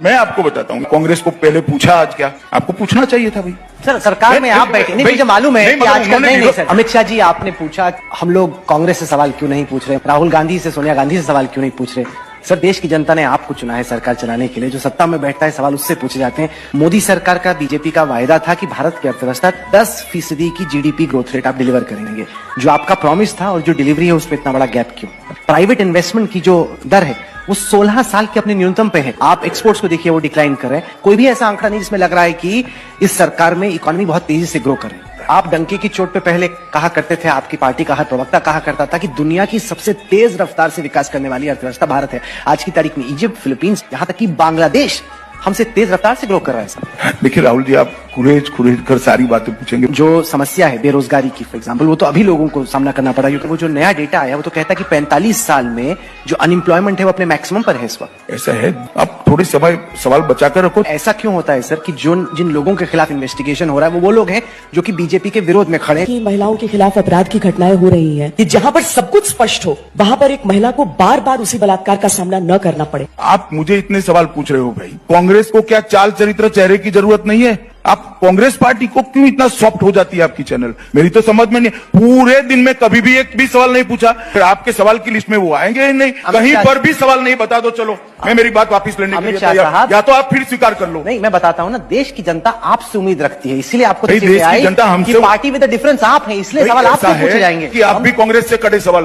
मैं आपको बताता हूँ, कांग्रेस को पहले पूछा आज क्या, आपको पूछना चाहिए था भाई। सर सरकार में आप बैठे नहीं, मुझे मालूम है कि आजकल नहीं सर। अमित शाह जी आपने पूछा हम लोग कांग्रेस से सवाल क्यों नहीं पूछ रहे, राहुल गांधी से सोनिया गांधी से सवाल क्यों नहीं पूछ रहे। सर देश की जनता ने आपको चुना है सरकार चलाने के लिए, जो सत्ता में बैठता है सवाल उससे पूछे जाते हैं। मोदी सरकार का बीजेपी का वायदा था कि भारत की अर्थव्यवस्था 10% की जीडीपी ग्रोथ रेट आप डिलीवर करेंगे, जो आपका प्रॉमिस था और जो डिलीवरी है उसमें इतना बड़ा गैप क्यों। प्राइवेट इन्वेस्टमेंट की जो दर है वो 16 साल के अपने न्यूनतम पे है। आप एक्सपोर्ट्स को देखिए वो डिक्लाइन कर रहे हैं, कोई भी ऐसा आंकड़ा नहीं जिसमें लग रहा है कि इस सरकार में इकोनॉमी बहुत तेजी से ग्रो कर रही है। आप डंके की चोट पे पहले कहा करते थे, आपकी पार्टी का हर प्रवक्ता कहा करता था कि दुनिया की सबसे तेज रफ्तार से विकास करने वाली अर्थव्यवस्था भारत है। आज की तारीख में इजिप्ट, फिलीपींस, यहां तक कि बांग्लादेश हमसे तेज रफ्तार से ग्रो कर रहा है सर। देखिए राहुल जी, आप कुरेज कर सारी बातें पूछेंगे। जो समस्या है बेरोजगारी की फॉर एग्जांपल, वो तो अभी लोगों को सामना करना पड़ा, क्योंकि वो जो नया डेटा आया वो तो कहता है कि 45 साल में जो अनएम्प्लॉयमेंट है वो अपने मैक्सिमम पर है इस वक्त। ऐसा है, आप थोड़े सवाल बचाकर रखो। ऐसा क्यों होता है सर कि जिन लोगों के खिलाफ इन्वेस्टिगेशन हो रहा है वो लोग हैं जो कि बीजेपी के विरोध में खड़े हैं। महिलाओं के खिलाफ अपराध की घटनाएं हो रही हैं, कि जहां पर सब कुछ स्पष्ट हो वहां पर एक महिला को बार बार उसी बलात्कार का सामना न करना पड़े। आप मुझे इतने सवाल पूछ रहे हो भाई, कांग्रेस को क्या चाल चरित्र चेहरे की जरूरत नहीं है? आप कांग्रेस पार्टी को क्यों इतना सॉफ्ट हो जाती है आपकी चैनल? मेरी तो समझ में नहीं, पूरे दिन में कभी भी एक भी सवाल नहीं पूछा, फिर आपके सवाल की लिस्ट में वो आएंगे ही नहीं, कहीं पर भी सवाल नहीं। बता दो, चलो मैं मेरी बात वापस लेने के लिए तैयार, या तो आप फिर स्वीकार कर लो। नहीं, मैं बताता हूँ ना, देश की जनता आपसे उम्मीद रखती है, इसलिए आपको देश की जनता हमसे, पार्टी विद द डिफरेंस आप हैं, इसलिए सवाल आपसे पूछे जाएंगे कि आप भी कांग्रेस से कड़े सवाल